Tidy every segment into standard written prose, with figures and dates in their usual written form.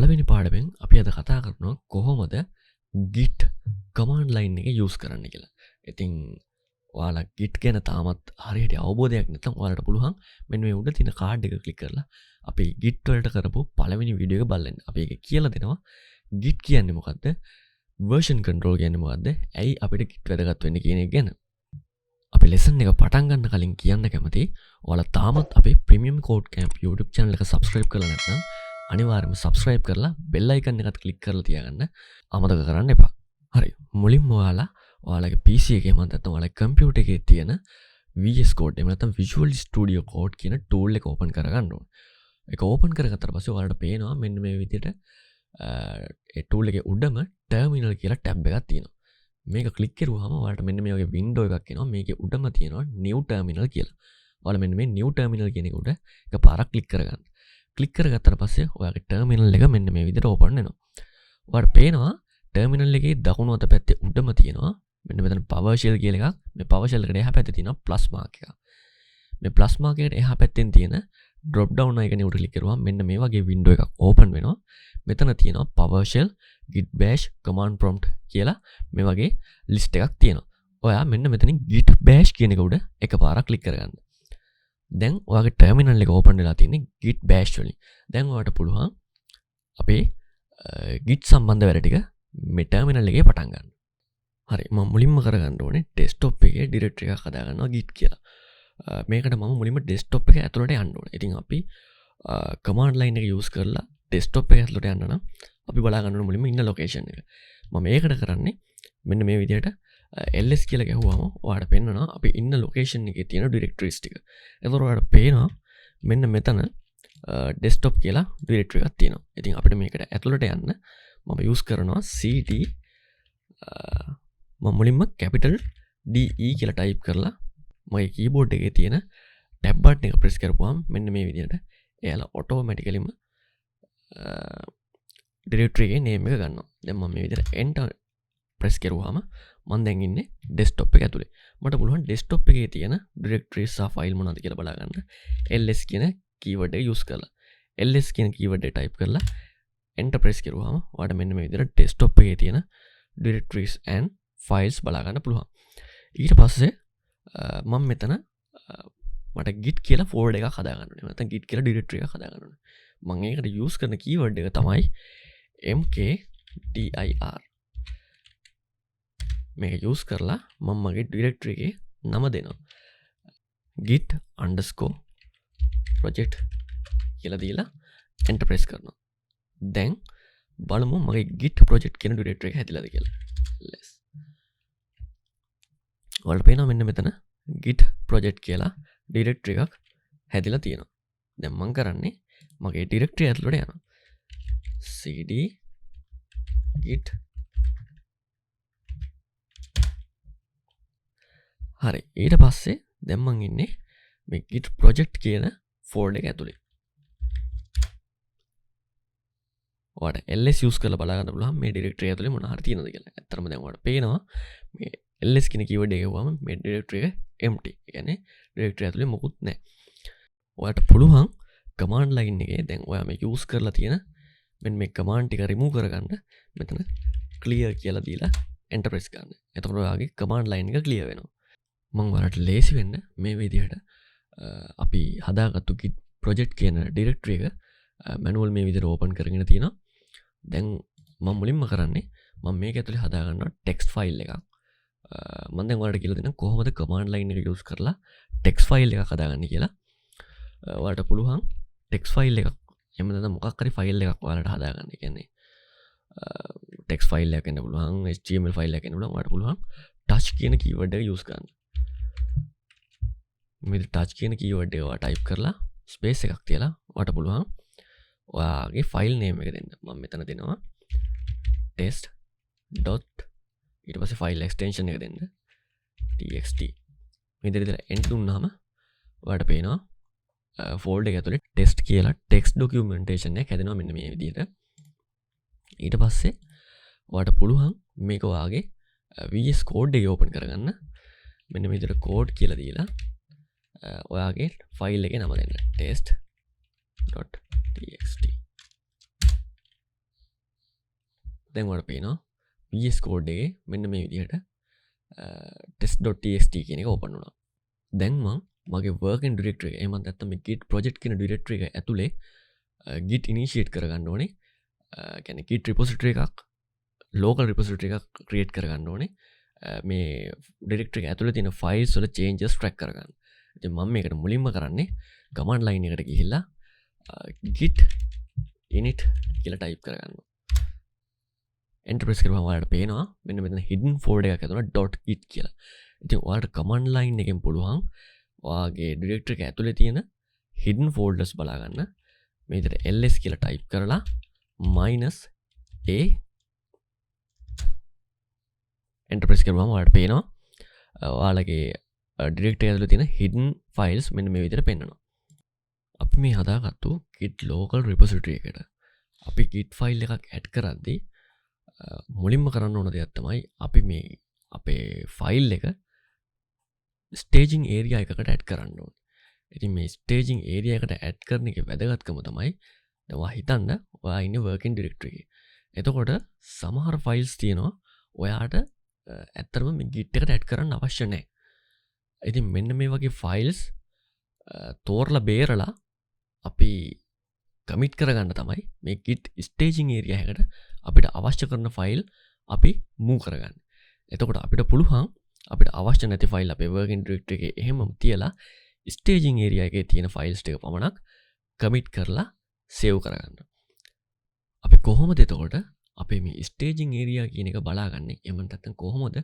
පළවෙනි පාඩමෙන් අපි අද කතා කරනවා කොහොමද git command line එක use කරන්න කියලා. ඉතින් ඔයාලා git ගැන තාමත් හරියට අවබෝධයක් නැත්නම් ඔයාලට පුළුවන් මෙන්න මේ උඩ තියෙන කාඩ් එක ක්ලික් කරලා අපි git වලට කරපු පළවෙනි වීඩියෝ එක බලන්න. අපි ඒක කියලා දෙනවා git කියන්නේ මොකද්ද? version control කියන්නේ මොකද්ද? ඇයි අපිට git වැදගත් වෙන්නේ කියන එක ගැන. අපි lesson එක පටන් ගන්න කලින් කියන්න කැමතියි ඔයාලා තාමත් අපේ premium code camp YouTube channel එක subscribe කරලා නැත්නම් අනිවාර්යයෙන්ම subscribe කරලා bell icon එකත් click කරලා තියාගන්න අමතක කරන්න එපා. හරි. මුලින්ම ඔයාලගේ PC එකේ මම නැත්නම් ඔයාලගේ computer එකේ තියෙන VS Code එහෙම නැත්නම් Visual Studio Code කියන tool එක open කරගන්න ඕනේ. ඒක open කරගත්තට පස්සේ ඔයාලට පේනවා මෙන්න මේ විදිහට ඒ tool එකේ උඩම terminal කියලා tab එකක් තියෙනවා. මේක ක්ලික් කරුවාම ඔයාලට මෙන්න මේ වගේ window එකක් එනවා. මේකේ උඩම තියෙනවා new terminal කියලා. ඔයාලා මෙන්න මේ new terminal කියන එක උඩ එකපාරක් ක්ලික් කරගන්න. ක්ලික් කරගත්තට පස්සේ ඔයාගේ terminal එක මෙන්න මේ විදිහට open වෙනවා. ඔයාලට පේනවා terminal එකේ දකුණු අත පැත්තේ උඩම තියෙනවා මෙන්න මෙතන PowerShell කියලා එකක්. මේ PowerShell එකට එහා පැත්තේ තියෙනවා plus mark එකක්. මේ plus mark එකට එහා පැත්තෙන් තියෙන drop down icon එක උඩ ක්ලික් කරුවාම මෙන්න මේ වගේ window එකක් open වෙනවා. මෙතන තියෙනවා PowerShell git-bash command prompt කියලා මේ වගේ list එකක් තියෙනවා. ඔයා මෙන්න මෙතනින් git-bash කියන එක උඩ එකපාරක් ක්ලික් කරගන්න. දැන් ඔයාගේ terminal එක open වෙලා තියෙන්නේ git-bash වලින්. දැන් ඔයාලට පුළුවන් අපේ git සම්බන්ධ වැඩ ටික මේ terminal එකේ පටන් ගන්න. හරි. මම මුලින්ම කරගන්න ඕනේ desktop එකේ directory එකක් හදාගන්නවා git කියලා. මේකට මම මුලින්ම desktop එක ඇතුළට යන්න ඕනේ. ඉතින් අපි command line එක use කරලා desktop එක ඇතුළට යන්න නම් අපි බලා ගන්න ඕනේ මුලින්ම ඉන්න location එක. මම මේකට කරන්නේ මෙන්න මේ විදිහට ls කියලා ගැහුවාම ඔයාලට පෙන්නනවා අපි ඉන්න location එකේ තියෙන directories ටික. එතකොට ඔයාලට පේනවා මෙන්න මෙතන desktop කියලා directory එකක් තියෙනවා. ඉතින් අපිට මේකට ඇතුළට යන්න මම use කරනවා cd මම මුලින්ම capital DE කියලා type කරලා මගේ keyboard එකේ තියෙන tab button එක press කරපුවාම මෙන්න මේ විදිහට එයාලා automaticallyම directory එකේ name එක ගන්නවා. දැන් මම මේ විදිහට enter press කරුවාම මම දැන් ඉන්නේ desktop එක ඇතුලේ. මට පුළුවන් desktop එකේ තියෙන directories සහ file මොනවද කියලා බලා ගන්න. ls කියන keyword එක use කරලා ls කියන keyword එක type කරලා enter press කරුවාම ඔයාලට මෙන්න මේ විදිහට desktop එකේ තියෙන directories and files බලා ගන්න පුළුවන්. ඊට පස්සේ මම මෙතන මට git කියලා folder එකක් හදා ගන්න ඕනේ. නැත්නම් git කියලා directory එකක් හදා ගන්න ඕනේ. මම ඒකට use කරන keyword එක තමයි mkdir. මේක use කරලා මම මගේ directory එකේ නම දෙනවා. git_project කියලා දීලා enter press කරනවා. දැන් බලමු මගේ git project කියන directory එක හැදිලාද කියලා. ඔයාලට පේනවා මෙන්න මෙතන git project කියලා directory එකක් හැදිලා තියෙනවා. දැන් මම කරන්නේ මගේ directory ඇතුළට යනවා. cd git හරි. ඊට පස්සේ දැන් මම ඉන්නේ මේ git project කියන folder එක ඇතුලේ. ඔයාලට ls use කරලා බලා ගන්න පුළුවන් මේ directory ඇතුලේ මොන හරි තියෙනවද කියලා. ඇත්තටම දැන් ඔයාලට පේනවා මේ ls කියන keyword එක ගාවම මේ directory එක empty. ඒ කියන්නේ directory ඇතුලේ මොකුත් නැහැ. ඔයාලට පුළුවන් command line එකේ දැන් ඔයා මේ use කරලා තියෙන මෙන්න මේ command ටික remove කරගන්න මෙතන clear කියලා දීලා enter press කරන්න. එතකොට ඔයාගේ command line එක clear වෙනවා. මම ඔයාලට ලේසි වෙන්න මේ විදිහට අපි හදාගත්තු git project කියන directory එක manual මේ විදිහට open කරගෙන තියෙනවා. දැන් මම මුලින්ම කරන්නේ මම මේක ඇතුලේ හදා ගන්නවා text file එකක්. මම දැන් ඔයාලට කියලා දෙන්නම් කොහොමද command line එක use කරලා text file එකක් හදාගන්නේ කියලා. ඔයාලට පුළුවන් text file එකක් එහෙම නැත්නම් මොකක් හරි file එකක් ඔයාලට හදාගන්න. ඒ කියන්නේ text file එකක් වෙන්න පුළුවන්, HTML file එකක් වෙන්න පුළුවන්. ඔයාලට පුළුවන් touch කියන keyword එක use කරන්න. මේ touch කියන keyword එක ඔයා type කරලා space එකක් තියලා ඔයාලට පුළුවන් ඔයාගේ file name එක දෙන්න. මම මෙතන දෙනවා test. ඊට පස්සේ file extension එක දෙන්න txt. මේ විදිහට enter දුන්නාම ඔයාලට පේනවා folder එක ඇතුලේ test කියලා text documentation එකක් හැදෙනවා මෙන්න මේ විදිහට. ඊට පස්සේ ඔයාලට පුළුවන් මේක ඔයාගේ VS Code එක open කරගන්න. මෙන්න මේ විදිහට code කියලා දීලා ඔයාගේ file එකේ නම දෙන්න test.txt. දැන් ඔයාලට පේනවා VS Code එකේ මෙන්න මේ විදිහට test.txt කියන එක ඕපන් වුණා. දැන් මගේ working directory එක එහෙම නැත්නම් මේ git project කියන directory එක ඇතුලේ git initiate කරගන්න ඕනේ. කියන්නේ git repository එකක් local repository එකක් create කරගන්න ඕනේ. මේ directory එක ඇතුලේ තියෙන files වල changes track කරගන්න. ඉතින් මම මේකට මුලින්ම කරන්නේ command line එකට ගිහිල්ලා git init කියලා type කරගන්නවා. enter press කරපුවම ඔයාලට පේනවා මෙන්න මෙතන hidden folder එකක් ඇතුළේ .git කියලා. ඉතින් ඔයාලට command line එකෙන් පුළුවන් ඔයාගේ directory එක ඇතුලේ තියෙන hidden folders බලා ගන්න. මේ විදිහට ls කියලා type කරලා -a enter press කරපුවම ඔයාලට පේනවා ඔයාලගේ directory එක ඇතුලේ තියෙන hidden files මෙන්න මේ විදිහට පෙන්වනවා. අපි මේ හදාගත්තු git local repository එකට අපි git file එකක් add කරද්දී මුලින්ම කරන්න ඕන දෙයක් තමයි අපි මේ අපේ file එක staging area එකකට add කරන්න ඕනේ. ඉතින් මේ staging area එකට add කරන එකේ වැදගත්කම තමයි දැන් ඔයා හිතන්න ඔයා ඉන්නේ working directory එකේ. එතකොට සමහර files තියෙනවා ඔයාට ඇත්තටම මේ git එකට add කරන්න අවශ්‍ය නැහැ. ඉතින් මෙන්න මේ වගේ files තෝරලා බේරලා අපි commit කරගන්න තමයි මේ git staging area එකට අපිට අවශ්‍ය කරන file අපි move කරගන්න. එතකොට අපිට පුළුවන් අපිට අවශ්‍ය නැති file අපේ working directory එකේ එහෙමම තියලා staging area එකේ තියෙන files ටික පමණක් commit කරලා save කරගන්න. අපි කොහොමද එතකොට අපේ මේ staging area කියන එක බලාගන්නේ? එහෙම නැත්නම් කොහොමද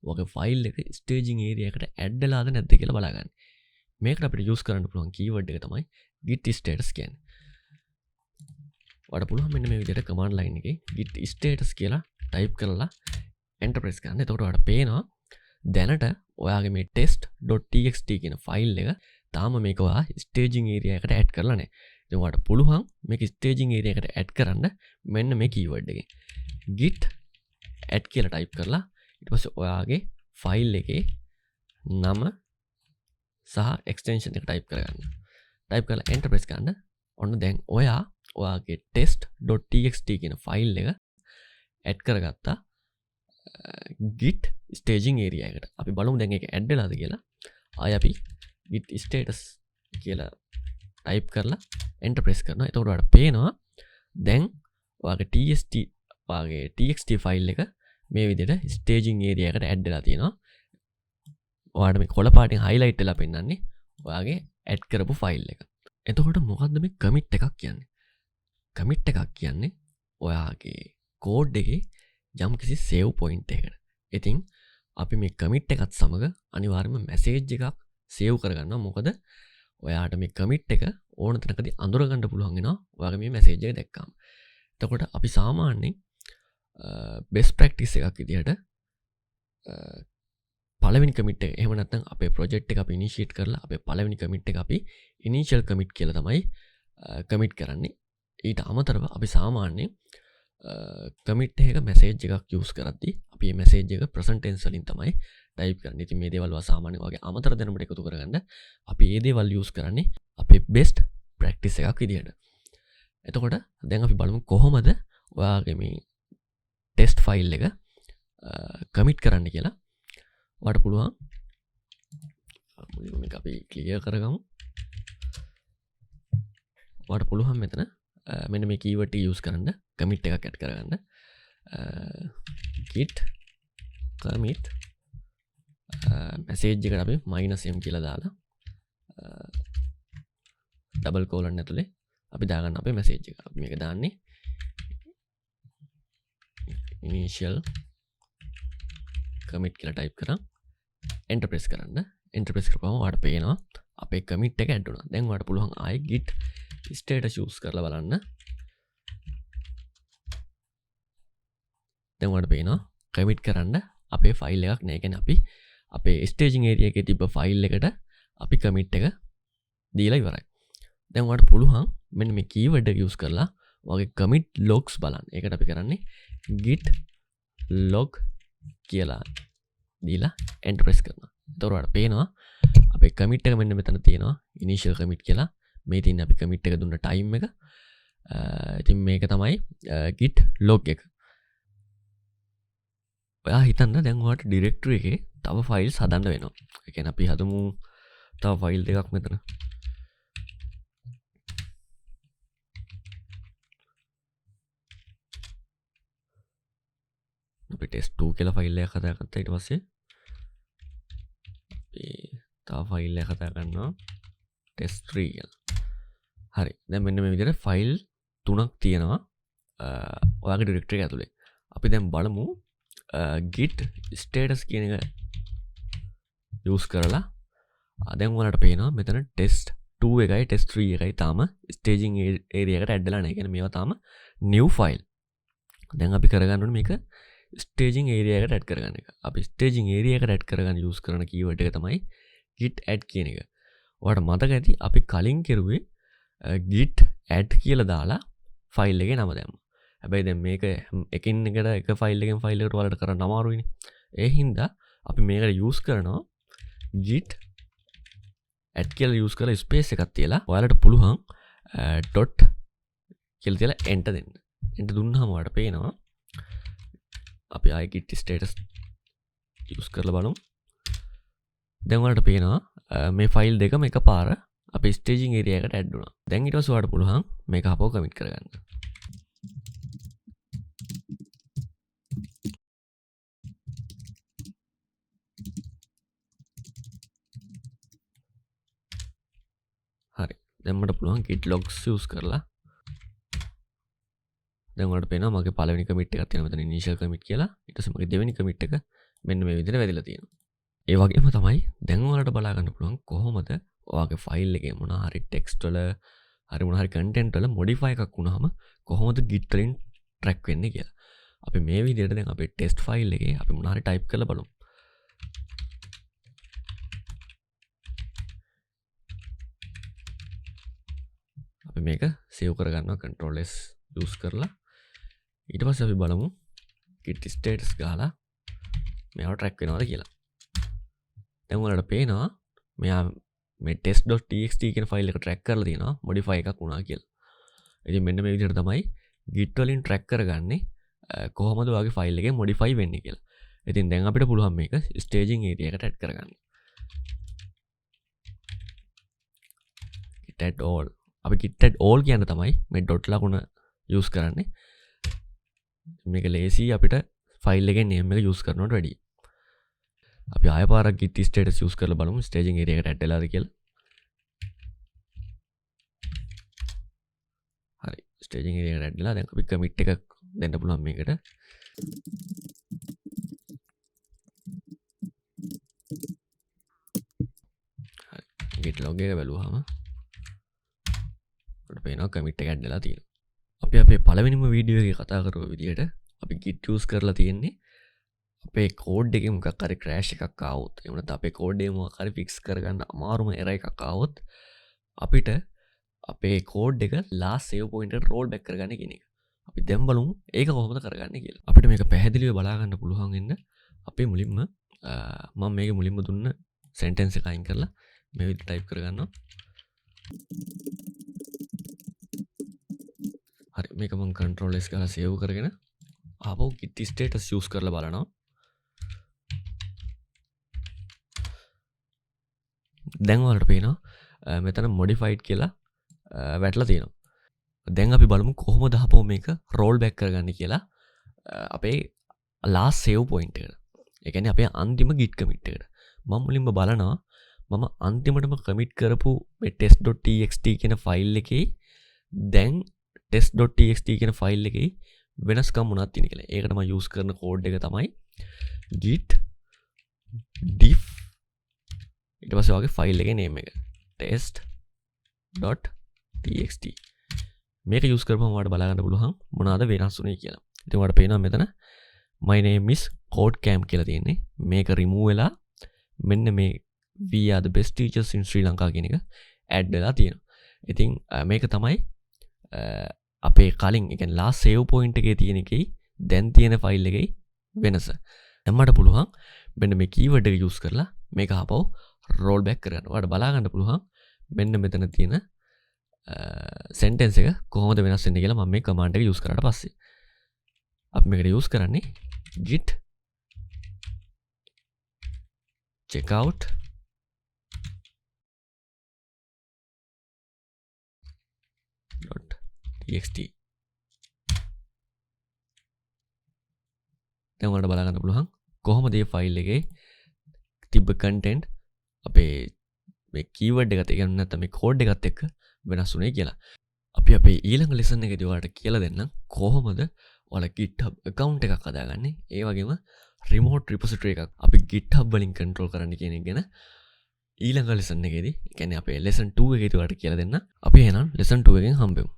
ඔයගේ file එක staging area එකට add වෙලාද නැද්ද කියලා බලාගන්නේ? මේකට අපිට use කරන්න පුළුවන් keyword එක තමයි git status කියන්නේ. ඔයාලට පුළුවන් මෙන්න මේ විදිහට command line එකේ git status කියලා type කරලා enter press කරන්න. එතකොට ඔයාලට පේනවා දැනට ඔයාගේ මේ test.txt කියන file එක තාම මේක ඔයා staging area එකට add කරලා නැහැ. ඉතින් ඔයාලට පුළුවන් මේක staging area එකට add කරන්න මෙන්න මේ keyword එකෙන් git add කියලා type කරලා ඊට පස්සේ ඔයාගේ file එකේ නම සහ extension එක type කරගන්න. type කරලා enter press කරන්න. ඔන්න දැන් ඔයාගේ test.txt කියන file එක add කරගත්තා git staging area එකට. අපි බලමු දැන් ඒක add වෙලාද කියලා. ආයෙ අපි git status කියලා type කරලා enter press කරනවා. එතකොට ඔයාලට පේනවා දැන් ඔයාගේ txt file එක මේ විදිහට staging area එකට add වෙලා තියෙනවා. ඔයාලට මේ කොළ පාටින් highlight වෙලා පෙන්නන්නේ ඔයාගේ add කරපු file එක. එතකොට මොකද්ද මේ commit එකක් කියන්නේ? commit එකක් කියන්නේ ඔයාගේ code එකේ යම්කිසි save point එකකට. ඉතින් අපි මේ commit එකත් සමග අනිවාර්යයෙන්ම message එකක් save කරගන්නවා. මොකද ඔයාට මේ commit එක ඕන තැනකදී අඳුර ගන්න පුළුවන් වෙනවා ඔයාගේ මේ message එක දැක්කම. එතකොට අපි සාමාන්‍යයෙන් best practice එකක් විදිහට පළවෙනි commit එක එහෙම නැත්නම් අපේ project එක අපි initiate කරලා අපේ පළවෙනි commit එක අපි initial commit කියලා තමයි commit කරන්නේ. ඊට අමතරව අපි සාමාන්‍යයෙන් commit එක message එකක් use කරද්දී අපි මේ message එක present tense වලින් තමයි type කරන්නේ. ඉතින් මේ දේවල් වා සාමාන්‍යයෙන් වගේ අමතර දැනුමට එකතු කරගන්න අපි මේ දේවල් use කරන්නේ අපේ best practice එකක් විදිහට. එතකොට දැන් අපි බලමු කොහොමද ඔයාගේ මේ test file එක commit කරන්න කියලා. ඔයාලට පුළුවන් මුලින්ම මේක අපි clear කරගමු. ඔයාලට පුළුවන් මෙතන මෙන්න මේ keyword එක use කරන්න commit එකක් add කරගන්න. git commit message එකට අපි -m කියලා දාලා double colon ඇතුලේ අපි දාගන්න අපේ message එක. අපි මේක දාන්නේ initial commit කියලා type කරා enter press කරන්න. enter press කරපුවම ඔයාලට පේනවා අපේ commit එක add වුණා. දැන් ඔයාලට පුළුවන් ආයෙ git status use කරලා බලන්න. දැන් ඔයාලට පේනවා commit කරන්න අපේ file එකක් නෑ. කියන්නේ අපි අපේ staging area එකේ තිබ්බ file එකට අපි commit එක දීලා ඉවරයි. දැන් ඔයාලට පුළුවන් මෙන්න මේ keyword එක use කරලා ඔයාගේ commit logs බලන්න. ඒකට අපි කරන්නේ git log කියලා දීලා enter press කරනවා. එතකොට ඔයාලට පේනවා අපේ commit එක මෙන්න මෙතන තියෙනවා initial commit කියලා. මේ තියෙන අපි commit එක දුන්න time එක. ඉතින් මේක තමයි git log එක. ඔයා හිතන්න දැන් ඔයාට ඩිරෙක්ටරි එකේ තව ෆයිල්ස් හදන්න වෙනවා. ඒ කියන්නේ අපි හදමු තව ෆයිල් දෙකක් මෙතන. අපි test2 කියලා ෆයිල් එකක් හදාගත්තා. ඊට පස්සේ අපි තව ෆයිල් එකක් හදා ගන්නවා test3 කියලා. හරි. දැන් මෙන්න මේ විදිහට ෆයිල් 3ක් තියෙනවා ඔයාගේ ඩිරෙක්ටරි එක ඇතුලේ. අපි දැන් බලමු git status කියන එක use කරලා දැන් ඔයාලට පේනවා මෙතන test2 එකයි test3 එකයි තාම staging area එකට ඇඩ් වෙලා නැහැ. කියන්නේ මේවා තාම new file. දැන් අපි කරගන්න ඕනේ මේක staging area එකට ඇඩ් කරගන්න එක. අපි staging area එකට ඇඩ් කරගන්න use කරන keyword එක තමයි git add කියන එක. ඔයාලට මතක ඇති අපි කලින් කරුවේ git add කියලා දාලා ෆයිල් එකේ නම දැම්මා. හැබැයි දැන් මේක එකින් එකට එක ෆයිල් එකෙන් ෆයිල් එකට ඔයාලට කරන්න අමාරුයිනේ. ඒ හින්දා අපි මේකට use කරනවා git add කියලා use කරලා ස්පේස් එකක් තියලා ඔයාලට පුළුවන් dot කියලා තියලා enter දෙන්න. enter දුන්නාම ඔයාලට පේනවා අපි ආයෙ git status use කරලා බලමු. දැන් ඔයාලට පේනවා මේ ෆයිල් දෙකම එකපාර අපේ staging area එකට add වුණා. දැන් ඊට පස්සේ ඔයාලට පුළුවන් මේක අපව commit කරගන්න. හරි. දැන් මට පුළුවන් git logs use කරලා දැන් ඔයාලට පේනවා මගේ පළවෙනි commit එකක් තියෙනවා මෙතන initial commit කියලා. ඊට පස්සේ මගේ දෙවෙනි commit එක මෙන්න මේ විදිහට වැදිලා තියෙනවා. ඒ වගේම තමයි දැන් ඔයාලට බලා ගන්න පුළුවන් කොහොමද ඔයාගේ ෆයිල් එකේ මොන හරි ටෙක්ස්ට් වල හරි මොන හරි කන්ටෙන්ට් වල මොඩිෆයි එකක් වුණාම කොහොමද git වලින් ට්‍රැක් වෙන්නේ කියලා. අපි මේ විදිහට දැන් අපේ ටෙස්ට් ෆයිල් එකේ අපි මොන හරි ටයිප් කරලා බලමු. අපි මේක සේව් කරගන්නවා control S use කරලා. ඊට පස්සේ අපි බලමු git status ගහලා මේව ට්‍රැක් වෙනවද කියලා. දැන් ඔයාලට පේනවා මෙයා මේ test.txt කියන ෆයිල් එක ට්‍රැක් කරලා තියෙනවා modify එකක් වුණා කියලා. ඉතින් මෙන්න මේ විදිහට තමයි git වලින් ට්‍රැක් කරගන්නේ කොහොමද ඔයාගේ ෆයිල් එකේ modify වෙන්නේ කියලා. ඉතින් දැන් අපිට පුළුවන් මේක staging area එකට add කරගන්න. git add all. අපි git add all කියන තමයි මේ dot ලකුණ use කරන්නේ. මේක lazy අපිට ෆයිල් එකේ name එක use කරනවට වැඩියි. අපි ආය පාරක් git status use කරලා බලමු staging area එකට add වෙලාද කියලා. හරි staging area එකට add වෙලා දැන් අපි commit එකක් දෙන්න පුළුවන් මේකට. හරි git log එක බලුවාම අපිට පේනවා commit එක add වෙලා තියෙනවා. අපි අපේ පළවෙනිම වීඩියෝ එකේ කතා කරපු විදිහට අපි git use කරලා තියෙන්නේ අපේ කෝඩ් එකේ මොකක් හරි ක්‍රෑෂ් එකක් ආවොත් එහෙම නැත්නම් අපේ කෝඩ් එකේ මොකක් හරි ෆික්ස් කරගන්න අමාරුම එරර් එකක් ආවොත් අපිට අපේ කෝඩ් එක last save point එකට roll back කරගන්න කියන එක. අපි දැන් බලමු ඒක කොහොමද කරගන්නේ කියලා. අපිට මේක පැහැදිලිව බලා ගන්න පුළුවන් වෙන්න අපි මුලින්ම මම මේකේ මුලින්ම දුන්න sentence එක අයින් කරලා මේ විදිහට type කරගන්නවා. හරි මේක මම control S ගාලා save කරගෙන ආපහු git status use කරලා බලනවා. දැන් ඔයාලට පේනවා මෙතන modified කියලා වැටලා තියෙනවා. දැන් අපි බලමු කොහොමද ආපහු මේක roll back කරගන්නේ කියලා අපේ last save point එකට. ඒ කියන්නේ අපේ අන්තිම git commit එකට. මම මුලින්ම බලනවා මම අන්තිමටම commit කරපු මේ test.txt කියන ෆයිල් එකේ දැන් test.txt කියන ෆයිල් එකේ වෙනස්කම් මොනවද තියෙන කියලා. ඒකට මම use කරන කෝඩ් එක තමයි git diff ඊට පස්සේ ඔයාගේ ෆයිල් එකේ name එක test.txt මේක use කරපුවම ඔයාලට බලා ගන්න පුළුවන් මොනවාද වෙනස් වුනේ කියලා. ඉතින් ඔයාලට පේනවා මෙතන my name is CodeCamp කියලා තියෙන්නේ. මේක remove වෙලා මෙන්න මේ we are the best teachers in Sri Lanka කියන එක add වෙලා තියෙනවා. ඉතින් මේක තමයි අපේ කලින් ඒ කියන්නේ last save point එකේ තියෙන එකයි දැන් තියෙන ෆයිල් එකයි වෙනස. දැන් මට පුළුවන් මෙන්න මේ keyword එක use කරලා මේක ආපහු roll back කරගන්න. ඔයාලට බලා ගන්න පුළුවන් මෙන්න මෙතන තියෙන sentence එක කොහොමද වෙනස් වෙන්නේ කියලා මම මේ command එක use කරාට පස්සේ. අපි මේකට use කරන්නේ git checkout .txt දැන් ඔයාලට බලා ගන්න පුළුවන් කොහොමද මේ ෆයිල් එකේ තිබ්බ content අපේ මේ keyword එකත් ඒ කියන්නේ නැත්නම් මේ code එකත් එක්ක වෙනස් වුනේ කියලා. අපි අපේ ඊළඟ lesson එකේදී ඔයාලට කියලා දෙන්නම් කොහොමද ඔයාලා GitHub account එකක් හදාගන්නේ. ඒ වගේම remote repository එකක් අපි GitHub වලින් control කරන්න කියන එක ගැන ඊළඟ lesson එකේදී, ඒ කියන්නේ අපේ lesson 2 එකේදී ඔයාලට කියලා දෙන්න. අපි එහෙනම් lesson 2 එකෙන් හම්බෙමු.